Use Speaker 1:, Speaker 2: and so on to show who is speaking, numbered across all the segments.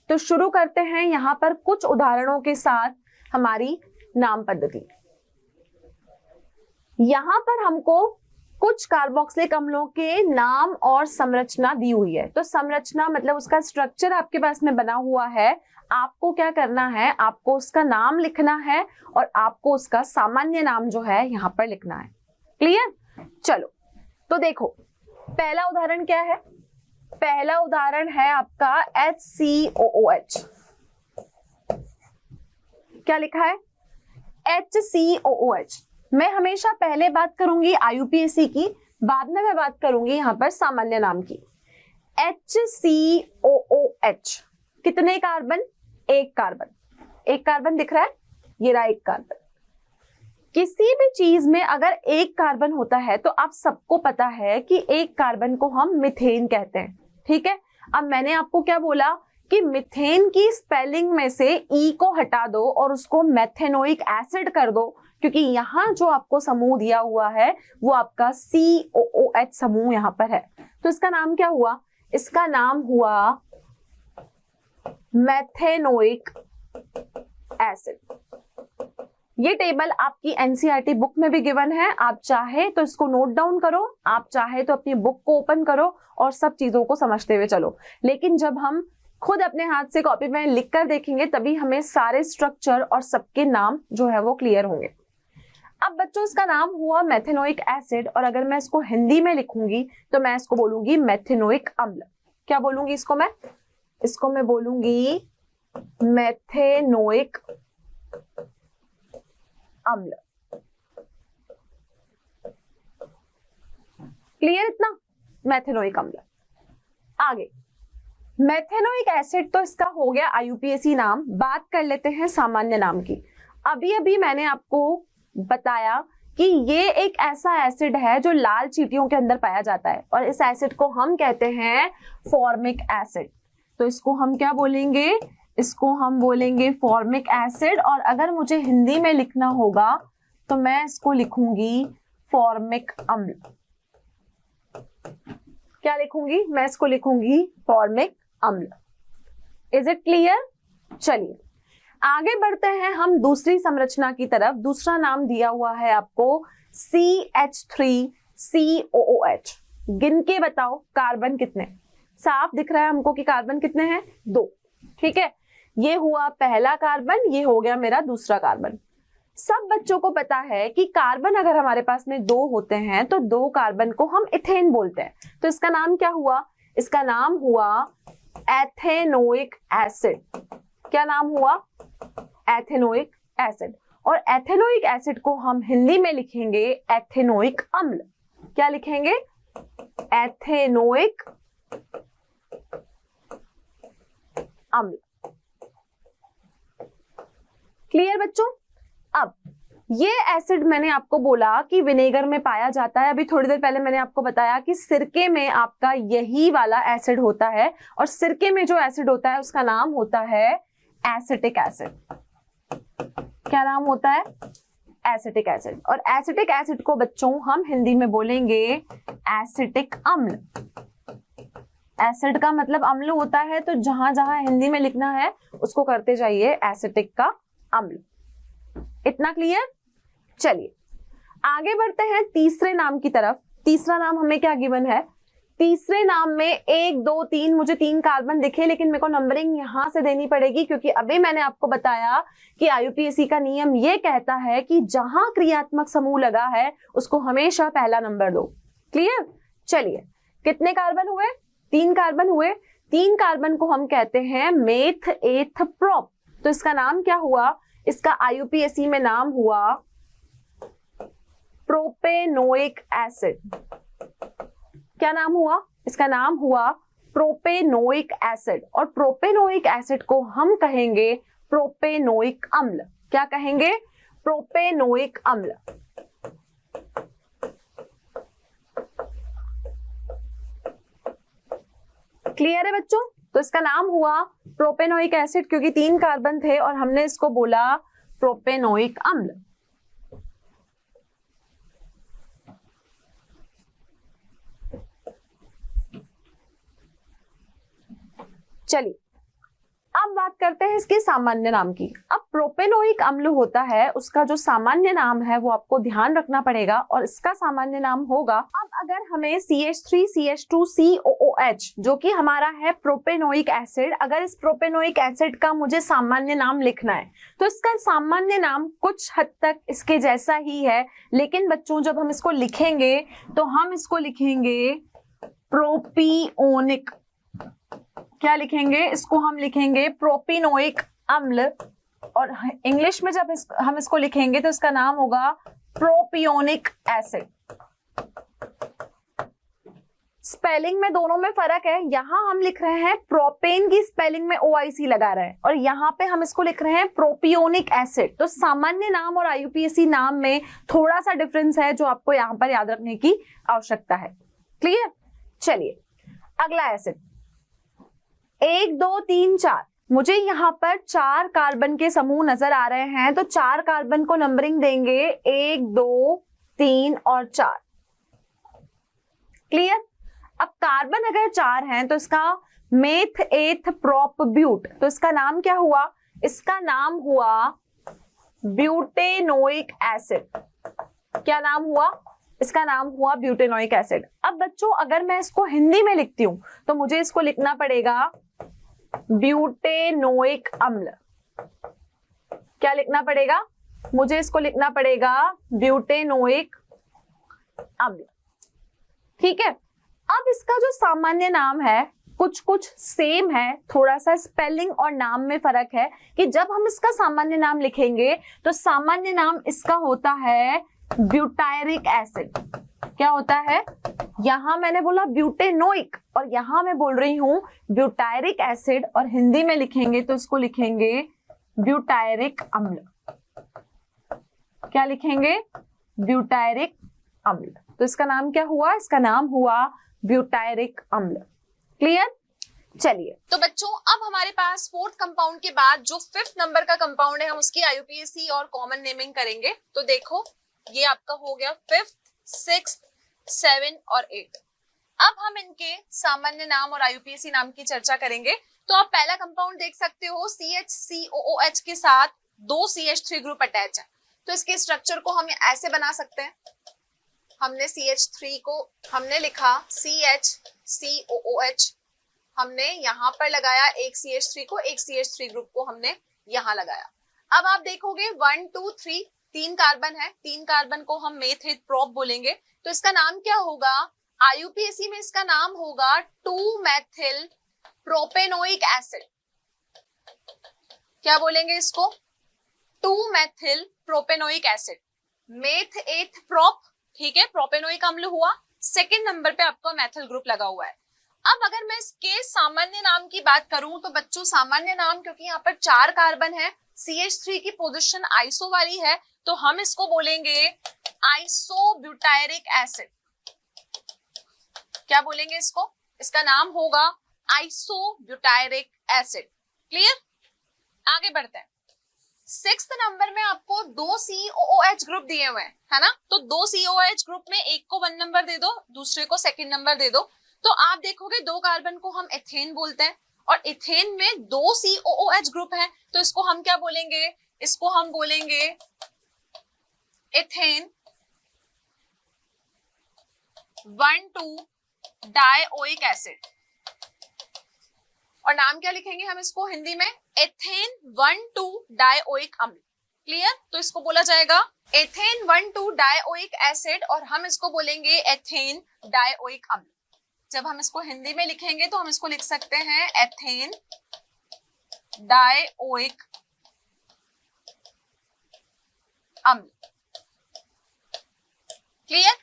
Speaker 1: तो शुरू करते हैं यहाँ पर कुछ उदाहरणों के साथ हमारी नाम पद्धति। यहाँ पर हमको कुछ कार्बोक्सिलिक अम्लों के नाम और संरचना दी हुई है। तो संरचना मतलब उसका स्ट्रक्चर आपके पास में बना हुआ है। आपको क्या करना है, आपको उसका नाम लिखना है और आपको उसका सामान्य नाम जो है यहाँ पर लिखना है। क्लियर? चलो तो देखो, पहला उदाहरण क्या है? पहला उदाहरण है आपका HCOOH। क्या लिखा है? HCOOH। मैं हमेशा पहले बात करूंगी IUPAC की, बाद में मैं बात करूंगी यहां पर सामान्य नाम की। HCOOH कितने कार्बन? एक कार्बन। एक कार्बन दिख रहा है, ये रहा एक कार्बन। किसी भी चीज में अगर एक कार्बन होता है तो आप सबको पता है कि एक कार्बन को हम मीथेन कहते हैं। ठीक है, अब मैंने आपको क्या बोला कि मीथेन की स्पेलिंग में से ई को हटा दो और उसको मेथेनोइक एसिड कर दो, क्योंकि यहां जो आपको समूह दिया हुआ है वो आपका COOH समूह यहां पर है। तो इसका नाम क्या हुआ? इसका नाम हुआ मेथेनोइक एसिड। ये टेबल आपकी एनसीईआरटी बुक में भी गिवन है। आप चाहे तो इसको नोट डाउन करो, आप चाहे तो अपनी बुक को ओपन करो और सब चीजों को समझते हुए चलो। लेकिन जब हम खुद अपने हाथ से कॉपी में लिख कर देखेंगे तभी हमें सारे स्ट्रक्चर और सबके नाम जो है वो क्लियर होंगे। अब बच्चों, इसका नाम हुआ मेथेनोइक एसिड और अगर मैं इसको हिंदी में लिखूंगी तो मैं इसको बोलूंगी मेथेनोइक अम्ल। क्या बोलूंगी इसको मैं? इसको मैं बोलूंगी मेथेनोइक अम्ल। क्लियर इतना? मेथेनोइक अम्ल। आगे मेथेनोइक एसिड तो इसका हो गया IUPAC नाम। बात कर लेते हैं सामान्य नाम की। अभी अभी मैंने आपको बताया कि ये एक ऐसा एसिड है जो लाल चींटियों के अंदर पाया जाता है और इस एसिड को हम कहते हैं फॉर्मिक एसिड। तो इसको हम क्या बोलेंगे? इसको हम बोलेंगे फॉर्मिक एसिड। और अगर मुझे हिंदी में लिखना होगा तो मैं इसको लिखूंगी फॉर्मिक अम्ल। क्या लिखूंगी? मैं इसको लिखूंगी फॉर्मिक अम्ल। Is it clear? चलिए आगे बढ़ते हैं हम दूसरी संरचना की तरफ। दूसरा नाम दिया हुआ है आपको CH3COOH। गिन के बताओ कार्बन कितने? साफ दिख रहा है हमको कि कार्बन कितने हैं? 2। ठीक है, ये हुआ पहला कार्बन, ये हो गया मेरा दूसरा कार्बन। सब बच्चों को पता है कि कार्बन अगर हमारे पास में 2 होते हैं तो 2 कार्बन को हम इथेन बोलते हैं। तो इसका नाम क्या हुआ? इसका नाम हुआ एथेनोइक एसिड। क्या नाम हुआ? Ethanoic acid. और एथेनोइक एसिड को हम हिंदी में लिखेंगे एथेनोइक अम्ल। क्या लिखेंगे? एथेनोइक अम्ल। क्लियर बच्चों? अब ये एसिड मैंने आपको बोला कि विनेगर में पाया जाता है। अभी थोड़ी देर पहले मैंने आपको बताया कि सिरके में आपका यही वाला एसिड होता है और सिरके में जो एसिड होता है उसका नाम होता है एसिटिक एसिड। क्या नाम होता है? Acetic acid. और एसिटिक एसिड को बच्चों हम हिंदी में बोलेंगे एसिटिक अम्ल। एसिड का मतलब अम्ल होता है, तो जहां जहां हिंदी में लिखना है उसको करते जाइए एसिटिक का अम्ल। इतना क्लियर? चलिए आगे बढ़ते हैं तीसरे नाम की तरफ। तीसरा नाम हमें क्या गिवन है? तीसरे नाम में 1 2 3, मुझे 3 कार्बन दिखे लेकिन मेरे को नंबरिंग यहां से देनी पड़ेगी क्योंकि अभी मैंने आपको बताया कि IUPAC का नियम ये कहता है कि जहां क्रियात्मक समूह लगा है उसको हमेशा पहला नंबर दो। क्लियर? चलिए कितने कार्बन हुए? 3 कार्बन हुए। 3 कार्बन को हम कहते हैं मेथ एथ प्रोप। तो इसका नाम क्या हुआ? इसका IUPAC में नाम हुआ प्रोपेनोइक एसिड। क्या नाम हुआ? इसका नाम हुआ प्रोपेनोइक एसिड। और प्रोपेनोइक एसिड को हम कहेंगे प्रोपेनोइक अम्ल। क्या कहेंगे? प्रोपेनोइक अम्ल। क्लियर है बच्चों? तो इसका नाम हुआ प्रोपेनोइक एसिड क्योंकि 3 कार्बन थे और हमने इसको बोला प्रोपेनोइक अम्ल। चलिए बात करते हैं इसके सामान्य नाम की। अब प्रोपेनोइक अम्ल होता है, उसका जो सामान्य नाम है वो आपको ध्यान रखना पड़ेगा और इसका सामान्य नाम होगा, अब अगर हमें CH3CH2COOH जो कि हमारा है प्रोपेनोइक एसिड, अगर इस प्रोपेनोइक एसिड का मुझे सामान्य नाम लिखना है तो इसका सामान्य नाम कुछ हद तक इसके जैसा ही है, लेकिन बच्चों जब हम इसको लिखेंगे तो हम इसको लिखेंगे प्रोपियोनिक। क्या लिखेंगे? इसको हम लिखेंगे प्रोपिनोइक अम्ल, और इंग्लिश में जब हम इसको लिखेंगे तो इसका नाम होगा प्रोपियोनिक एसिड। स्पेलिंग में दोनों में फर्क है, यहां हम लिख रहे हैं प्रोपेन की स्पेलिंग में OIC लगा रहे हैं और यहाँ पे हम इसको लिख रहे हैं प्रोपियोनिक एसिड। तो सामान्य नाम और IUPAC नाम में थोड़ा सा डिफरेंस है जो आपको यहाँ पर याद रखने की आवश्यकता है। क्लियर? चलिए अगला एसिड 1 2 3 4। मुझे यहाँ पर 4 कार्बन के समूह नजर आ रहे हैं, तो 4 कार्बन को नंबरिंग देंगे 1 2 3 और 4। क्लियर? अब कार्बन अगर 4 हैं तो इसका मेथ एथ प्रोप ब्यूट, तो इसका नाम क्या हुआ? इसका नाम हुआ ब्यूटेनोइक एसिड। क्या नाम हुआ? इसका नाम हुआ ब्यूटेनोइक एसिड। अब बच्चों अगर मैं इसको हिंदी में लिखती हूं तो मुझे इसको लिखना पड़ेगा ब्यूटेनोइक अम्ल। क्या लिखना पड़ेगा? मुझे इसको लिखना पड़ेगा ब्यूटेनोइक अम्ल। ठीक है? अब इसका जो सामान्य नाम है कुछ कुछ सेम है, थोड़ा सा स्पेलिंग और नाम में फर्क है कि जब हम इसका सामान्य नाम लिखेंगे तो सामान्य नाम इसका होता है ब्यूटायरिक एसिड। क्या होता है? यहां मैंने बोला ब्यूटेनोइक और यहां मैं बोल रही हूं ब्यूटायरिक एसिड, और हिंदी में लिखेंगे तो इसको लिखेंगे ब्यूटायरिक अम्ल। क्या लिखेंगे? ब्यूटायरिक अम्ल। तो इसका नाम क्या हुआ? इसका नाम हुआ ब्यूटायरिक अम्ल। क्लियर? चलिए,
Speaker 2: तो बच्चों अब हमारे पास फोर्थ कंपाउंड के बाद जो 5th नंबर का कंपाउंड है हम उसकी IUPAC और कॉमन नेमिंग करेंगे। तो देखो ये आपका हो गया 5th, 6th, 7 और 8। अब हम इनके सामान्य नाम और IUPAC नाम की चर्चा करेंगे। तो आप पहला कंपाउंड देख सकते हो CHCOOH के साथ 2 CH3 ग्रुप अटैच है, तो इसके स्ट्रक्चर को हम ऐसे बना सकते हैं। हमने CH3 को हमने लिखा CHCOOH, हमने यहाँ पर लगाया एक CH3 को, एक CH3 ग्रुप को हमने यहाँ लगाया। अब आप देखोगे 1 2 3 3 कार्बन है, 3 कार्बन को हम मेथेट प्रोप बोलेंगे। तो इसका नाम क्या होगा? IUPAC में इसका नाम होगा 2-मेथिल प्रोपेनोइक एसिड। क्या बोलेंगे इसको? 2-मेथिल propanoic acid. Meth eth prop, ठीक है, प्रोपेनोइक अम्ल हुआ। सेकंड नंबर पे आपका मेथिल ग्रुप लगा हुआ है। अब अगर मैं इसके सामान्य नाम की बात करूं तो बच्चों सामान्य नाम, क्योंकि यहाँ पर 4 कार्बन है, CH3 की पोजीशन आइसो वाली है, तो हम इसको बोलेंगे आइसोब्यूटायरिक एसिड। क्या बोलेंगे इसको? इसका नाम होगा आइसोब्यूटायरिक एसिड। क्लियर? आगे बढ़ते हैं। 6th नंबर में आपको 2 COOH ग्रुप दिए हुए हैं, है ना? तो 2 COOH ग्रुप में एक को 1 नंबर दे दो, दूसरे को 2nd नंबर दे दो। तो आप देखोगे 2 कार्बन को हम एथेन बोलते हैं और एथेन में 2 COOH ग्रुप है, तो इसको हम क्या बोलेंगे? इसको हम बोलेंगे एथेन 1,2 डाइओइक एसिड। और नाम क्या लिखेंगे हम इसको हिंदी में? एथेन 1,2 डाइओइक अम्ल। क्लियर? तो इसको बोला जाएगा एथेन 1,2 डाइओइक एसिड और हम इसको बोलेंगे एथेन डाइओइक अम्ल। जब हम इसको हिंदी में लिखेंगे तो हम इसको लिख सकते हैं एथेन डाइओइक अम्ल। क्लियर?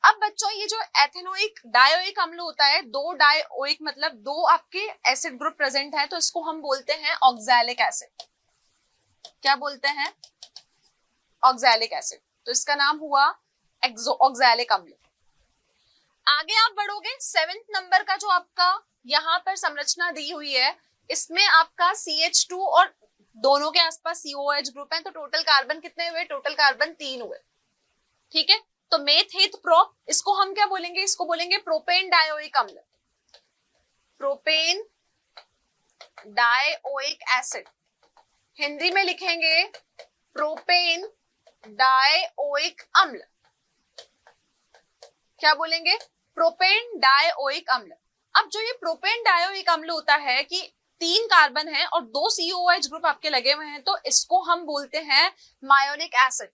Speaker 2: अब बच्चों ये जो एथेनोइक डाइओइक अम्ल होता है, 2 डाइओइक मतलब 2 आपके एसिड ग्रुप प्रेजेंट है, तो इसको हम बोलते हैं ऑक्सैलिक एसिड। क्या बोलते हैं? Oxalic acid. तो इसका नाम हुआ ऑक्सैलिक अम्ल। आगे आप बढ़ोगे 7th नंबर का जो आपका यहाँ पर संरचना दी हुई है, इसमें आपका CH2 और दोनों के आसपास COOH ग्रुप है, तो टोटल कार्बन कितने हुए? टोटल कार्बन 3 हुए। ठीक है? तो मेथेट प्रोप, इसको हम क्या बोलेंगे? इसको बोलेंगे प्रोपेन डाइओइक अम्ल। प्रोपेन डाइओइक एसिड, हिंदी में लिखेंगे प्रोपेन डाइओइक अम्ल। क्या बोलेंगे? प्रोपेन डाइओइक अम्ल। अब जो ये प्रोपेन डाइओइक अम्ल होता है कि 3 कार्बन है और 2 COOH ग्रुप आपके लगे हुए हैं, तो इसको हम बोलते हैं मायोनिक एसिड।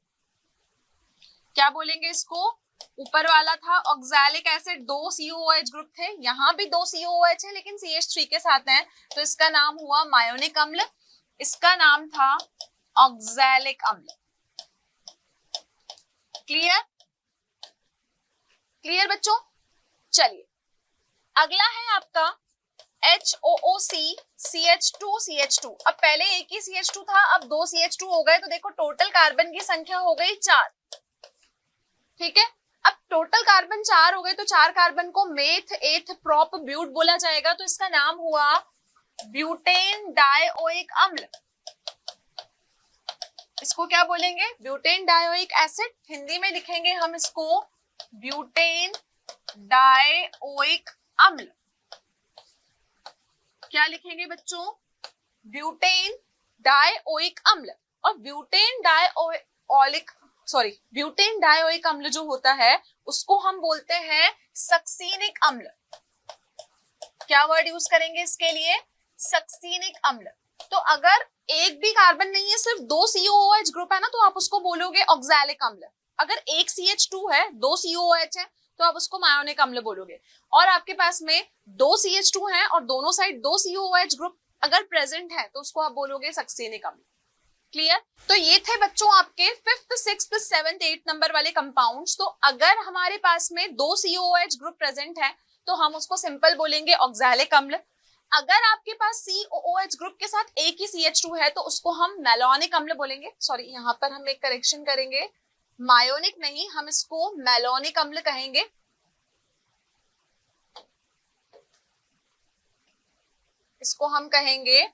Speaker 2: क्या बोलेंगे इसको? ऊपर वाला था ऑक्सैलिक एसिड, 2 COOH ग्रुप थे, यहाँ भी 2 COOH है लेकिन CH3 के साथ हैं, तो इसका नाम हुआ मायोनिक अम्ल। इसका नाम था ऑक्सैलिक अम्ल। क्लियर? क्लियर बच्चों? चलिए अगला है आपका HOOC CH2 अब पहले एक ही CH2 था, अब 2 CH2 हो गए, तो देखो टोटल कार्बन की संख्या हो गई 4। ठीक है, अब टोटल कार्बन 4 हो गए, तो 4 कार्बन को मेथ एथ प्रोप ब्यूट बोला जाएगा, तो इसका नाम हुआ ब्यूटेन डाइओइक अम्ल। इसको क्या बोलेंगे? Butane dioic acid. हिंदी में लिखेंगे हम इसको ब्यूटेन डाइओइक अम्ल। क्या लिखेंगे बच्चों? ब्यूटेन डाइओइक अम्ल। और ब्यूटेन डाइओइक अम्ल जो होता है उसको हम बोलते हैं सक्सीनिक अम्ल। क्या वर्ड यूज करेंगे इसके लिए? सक्सीनिक अम्ल। तो अगर एक भी कार्बन नहीं है, सिर्फ 2 COOH ग्रुप है ना, तो आप उसको बोलोगे ऑक्सैलिक अम्ल। अगर एक CH2 है, 2 COOH है, तो आप उसको मायोनिक अम्ल बोलोगे। और आपके पास में 2 CH2 है और दोनों साइड 2 COOH ग्रुप अगर प्रेजेंट है, तो उसको आप बोलोगे सक्सीनिक अम्ल। क्लियर? तो ये थे बच्चों आपके 5th 6th 7th 8th number वाले कंपाउंड्स। तो अगर हमारे पास में 2 COOH ग्रुप प्रेजेंट है, तो हम उसको सिंपल बोलेंगे ऑक्सैलिक अम्ल। अगर आपके पास COOH ग्रुप के साथ एक ही CH2 है, तो उसको हम मैलोनिक अम्ल बोलेंगे। सॉरी, यहाँ पर हम एक करेक्शन करेंगे, मायोनिक नहीं, हम इसको मैलोनिक अम्ल कहेंगे। इसको हम कहेंगे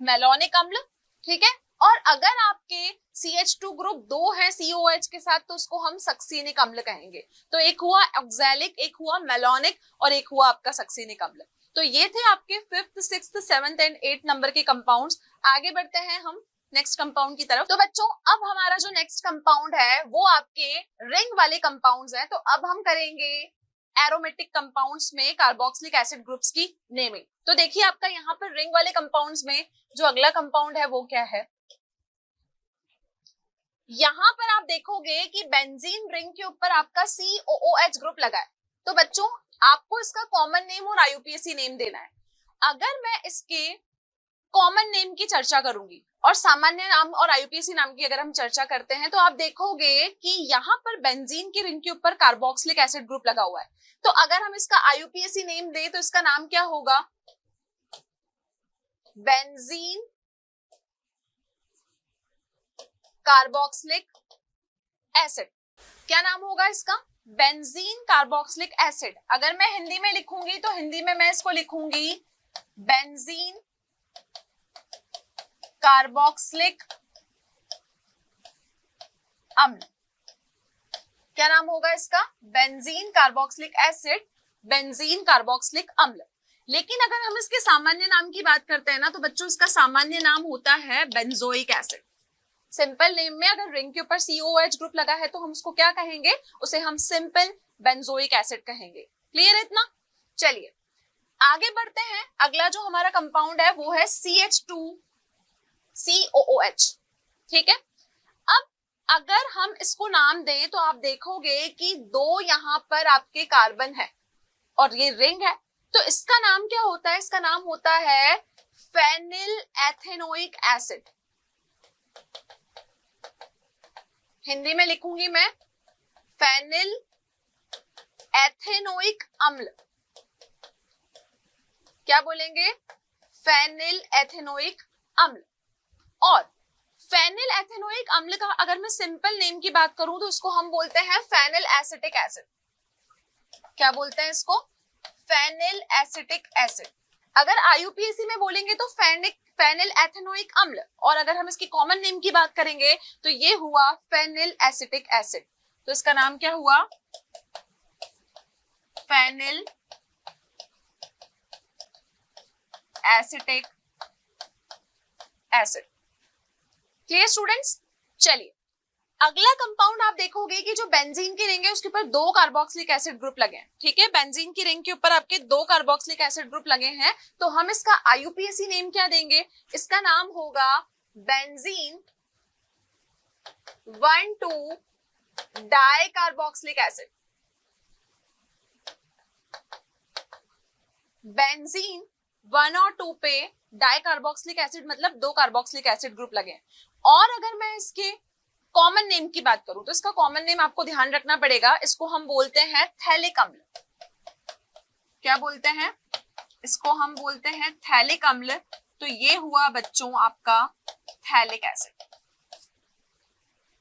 Speaker 2: मैलोनिक अम्ल। ठीक है, और अगर आपके CH2 ग्रुप 2 है COOH के साथ, तो उसको हम सक्सीनिक अम्ल कहेंगे। तो एक हुआ ऑक्सैलिक, एक हुआ मैलोनिक और एक हुआ आपका सक्सीनिक अम्ल। तो ये थे आपके 5th 6th 7th and 8th number के कंपाउंड्स। आगे बढ़ते हैं हम नेक्स्ट कंपाउंड की तरफ। तो बच्चों अब हमारा जो नेक्स्ट कंपाउंड है वो आपके रिंग वाले कंपाउंड्स हैं। तो अब हम करेंगे एरोमेटिक कंपाउंड्स में कार्बोक्सिलिक एसिड ग्रुप्स की नेमिंग। तो देखिए आपका यहाँ पर रिंग वाले कंपाउंड्स में जो अगला कंपाउंड है वो क्या है? यहाँ पर आप देखोगे कि बेंजीन रिंग के ऊपर आपका COOH ग्रुप लगा है। तो बच्चों आपको इसका कॉमन नेम और IUPAC नेम देना है। अगर मैं इसके कॉमन नेम की चर्चा करूंगी और सामान्य नाम और IUPAC नाम की अगर हम चर्चा करते हैं, तो आप देखोगे कि यहाँ पर बेंजीन की रिंग के ऊपर कार्बोक्सिलिक एसिड ग्रुप लगा हुआ है। तो अगर हम इसका IUPAC नेम दें तो इसका नाम क्या होगा? Benzene carboxylic acid. क्या नाम होगा इसका? Benzene carboxylic acid. अगर मैं हिंदी में लिखूंगी तो हिंदी में मैं इसको लिखूंगी बेंजीन कार्बोक्सिलिक अम्ल। क्या नाम होगा इसका? Benzene carboxylic acid, benzene carboxylic अम्ल। लेकिन अगर हम इसके सामान्य नाम की बात करते हैं ना, तो बच्चों इसका सामान्य नाम होता है बेंजोइक एसिड। सिंपल नेम में अगर रिंग के ऊपर COOH ग्रुप लगा है तो हम उसको क्या कहेंगे? उसे हम सिंपल बेंजोइक एसिड कहेंगे। क्लियर है इतना? चलिए आगे बढ़ते हैं। अगला जो हमारा कंपाउंड है वो है CH2COOH। ठीक है, अब अगर हम इसको नाम दें तो आप देखोगे कि 2 यहाँ पर आपके कार्बन है और ये रिंग है, तो इसका नाम क्या होता है? इसका नाम होता है फेनिल एथेनोइक एसिड। हिंदी में लिखूंगी मैं फेनिल एथेनोइक अम्ल। क्या बोलेंगे? फेनिल एथेनोइक अम्ल। और फेनिल एथेनोइक अम्ल का अगर मैं सिंपल नेम की बात करूं तो इसको हम बोलते हैं फेनिल एसिटिक एसिड। क्या बोलते हैं इसको? Phenyl acetic acid. अगर IUPAC में बोलेंगे तो फेनिल एथेनोइक अम्ल, और अगर हम इसकी कॉमन नेम की बात करेंगे तो ये हुआ फेनिल एसिटिक एसिड। तो इसका नाम क्या हुआ? Phenyl acetic acid. Clear students? चलिए अगला कंपाउंड आप देखोगे कि जो बेंजीन की रिंग है उसके ऊपर 2 कार्बोक्सिलिक एसिड ग्रुप लगे हैं। ठीक है, बेंजीन की रिंग के ऊपर आपके 2 कार्बोक्सिलिक एसिड ग्रुप लगे हैं, तो हम इसका IUPAC नेम क्या देंगे? इसका नाम होगा बेंजीन 1,2 डाइकार्बोक्सिलिक एसिड। बेंजीन 1 और 2 पे डाइकार्बोक्सिलिक एसिड मतलब 2 कार्बोक्सिलिक एसिड ग्रुप लगे हैं। और अगर मैं इसके कॉमन नेम की बात करूं तो इसका कॉमन नेम आपको ध्यान रखना पड़ेगा, इसको हम बोलते हैं थैलिक अम्ल। क्या बोलते हैं? इसको हम बोलते हैं थैलिक अम्ल। तो ये हुआ बच्चों आपका थैलिक एसिड।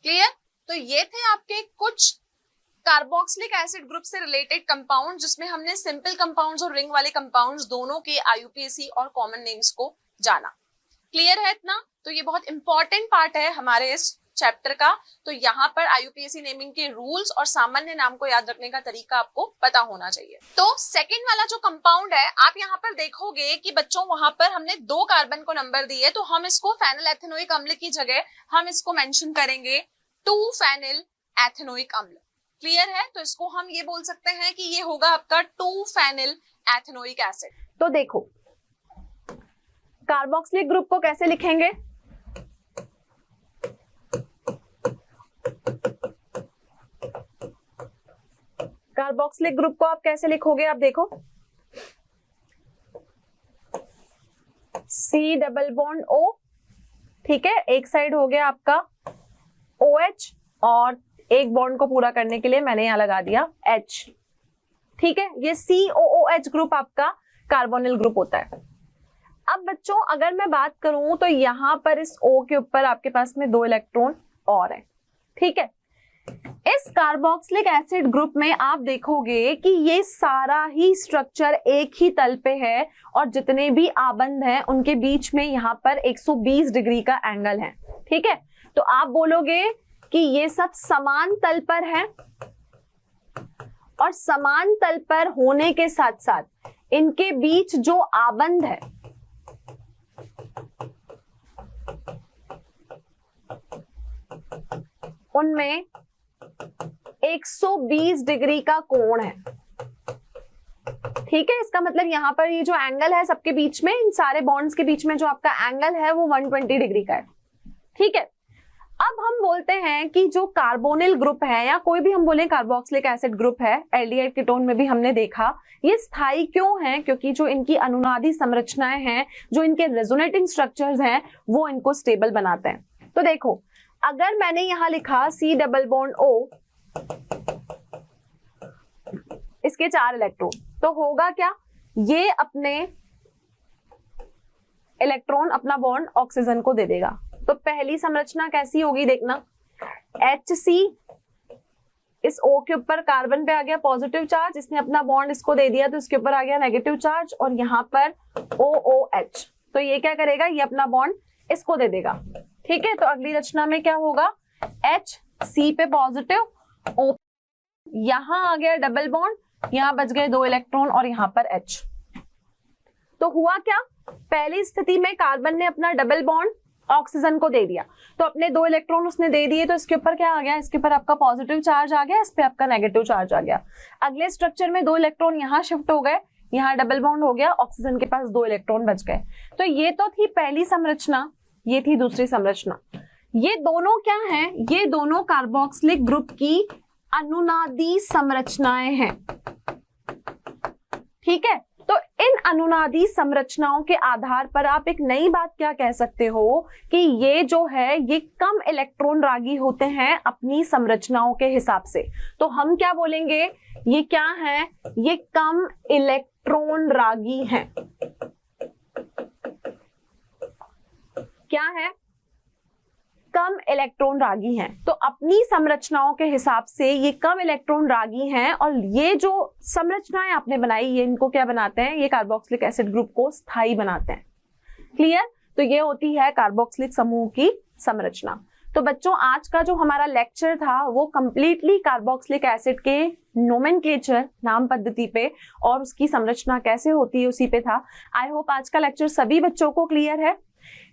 Speaker 2: क्लियर? तो ये थे आपके कुछ कार्बोक्सिलिक एसिड ग्रुप से रिलेटेड कंपाउंड जिसमें हमने सिंपल कंपाउंड्स और रिंग वाले कंपाउंड्स दोनों के IUPAC और कॉमन नेम्स को जाना। क्लियर है इतना? तो ये बहुत इंपॉर्टेंट पार्ट है हमारे इस चैप्टर का। तो यहाँ पर IUPAC नेमिंग के रूल्स और सामान्य नाम को याद रखने का तरीका आपको पता होना चाहिए। तो सेकंड वाला जो कंपाउंड है आप यहाँ पर देखोगे कि बच्चों वहां पर हमने 2 कार्बन को नंबर दिए, तो हम इसको फेनिल एथेनोइक अम्ल की जगह हम इसको मेंशन करेंगे 2 फेनिल एथेनोइक अम्ल। क्लियर है? तो इसको हम ये बोल सकते हैं कि ये होगा आपका 2 फेनिल एथेनोइक एसिड।
Speaker 1: तो देखो कार्बोक्सिलिक ग्रुप को कैसे लिखेंगे? कार्बोक्सिलिक ग्रुप को आप कैसे लिखोगे? आप देखो C डबल बॉन्ड O, ठीक है, एक साइड हो गया आपका OH और एक बॉन्ड को पूरा करने के लिए मैंने यहां लगा दिया H। ठीक है, ये COOH ग्रुप आपका कार्बोनिल ग्रुप होता है। अब बच्चों अगर मैं बात करूं तो यहां पर इस O के ऊपर आपके पास में 2 इलेक्ट्रॉन और है। ठीक है, इस कार्बोक्सिलिक एसिड ग्रुप में आप देखोगे कि ये सारा ही स्ट्रक्चर एक ही तल पे है और जितने भी आबंध हैं उनके बीच में यहाँ पर 120 डिग्री का एंगल है। ठीक है, तो आप बोलोगे कि ये सब समान तल पर है और समान तल पर होने के साथ साथ इनके बीच जो आबंध है उनमें 120 डिग्री का कोण है। ठीक है, इसका मतलब यहां पर ये जो एंगल है सबके बीच में, इन सारे बॉन्ड्स के बीच में जो आपका एंगल है वो 120 डिग्री का है। ठीक है, अब हम बोलते हैं कि जो कार्बोनिल ग्रुप है या कोई भी हम बोले कार्बोक्सिलिक एसिड ग्रुप है, एल्डिहाइड कीटोन में भी हमने देखा, ये स्थायी क्यों है? क्योंकि जो इनकी अनुनादी संरचनाएं हैं, जो इनके रेजोनेटिंग स्ट्रक्चर्स हैं, वो इनको स्टेबल बनाते हैं। तो देखो अगर मैंने यहां लिखा C डबल बॉन्ड O, इसके 4 इलेक्ट्रॉन, तो होगा क्या? ये अपने इलेक्ट्रॉन अपना बॉन्ड ऑक्सीजन को दे देगा। तो पहली संरचना कैसी होगी देखना, HC, इस O के ऊपर कार्बन पे आ गया पॉजिटिव चार्ज, इसने अपना बॉन्ड इसको दे दिया तो इसके ऊपर आ गया नेगेटिव चार्ज, और यहाँ पर OOH, तो ये क्या करेगा? ये अपना बॉन्ड इसको दे देगा। ठीक है, तो अगली रचना में क्या होगा? HC पे पॉजिटिव, O, यहां आ गया डबल बॉन्ड, यहां बच गए 2 इलेक्ट्रॉन और यहां पर H। तो हुआ क्या? पहली स्थिति में कार्बन ने अपना डबल बॉन्ड ऑक्सीजन को दे दिया, तो अपने 2 इलेक्ट्रॉन उसने दे दिए, तो इसके ऊपर क्या आ गया? इसके ऊपर आपका पॉजिटिव चार्ज आ गया, इस पे आपका नेगेटिव चार्ज आ गया। अगले स्ट्रक्चर में 2 इलेक्ट्रॉन यहाँ शिफ्ट हो गए, यहाँ डबल बॉन्ड हो गया, ऑक्सीजन के पास 2 इलेक्ट्रॉन बच गए। तो ये तो थी पहली संरचना, ये थी दूसरी संरचना। ये दोनों क्या हैं? ये दोनों कार्बोक्सिलिक ग्रुप की अनुनादी संरचनाएं हैं। ठीक है, तो इन अनुनादी संरचनाओं के आधार पर आप एक नई बात क्या कह सकते हो कि ये जो है ये कम इलेक्ट्रॉन रागी होते हैं अपनी संरचनाओं के हिसाब से। तो हम क्या बोलेंगे? ये क्या है? ये कम इलेक्ट्रॉन रागी हैं। क्या है? कम इलेक्ट्रॉन रागी हैं। तो अपनी संरचनाओं के हिसाब से ये कम इलेक्ट्रॉन रागी हैं, और ये जो संरचनाएं आपने बनाई ये इनको क्या बनाते हैं? ये कार्बोक्सिलिक एसिड ग्रुप को स्थायी बनाते हैं। क्लियर? तो ये होती है कार्बोक्सिलिक समूह की संरचना। तो बच्चों आज का जो हमारा लेक्चर था वो कंप्लीटली कार्बोक्सिलिक एसिड के नोमेनक्लेचर, नाम पद्धति पे, और उसकी संरचना कैसे होती है उसी पे था। आई होप आज का लेक्चर सभी बच्चों को क्लियर है।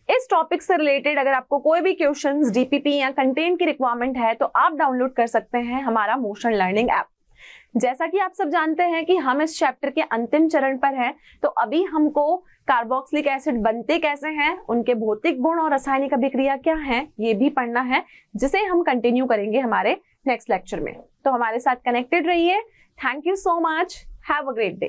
Speaker 1: इस टॉपिक से रिलेटेड अगर आपको कोई भी क्वेश्चंस, डीपीपी या कंटेंट की रिक्वायरमेंट है तो आप डाउनलोड कर सकते हैं हमारा मोशन लर्निंग ऐप। जैसा कि आप सब जानते हैं कि हम इस चैप्टर के अंतिम चरण पर हैं, तो अभी हमको कार्बोक्सिलिक एसिड बनते कैसे हैं, उनके भौतिक गुण और रासायनिक अभिक्रिया क्या है, ये भी पढ़ना है, जिसे हम कंटिन्यू करेंगे हमारे नेक्स्ट लेक्चर में। तो हमारे साथ कनेक्टेड रहिए। Thank you so much. Have a great day.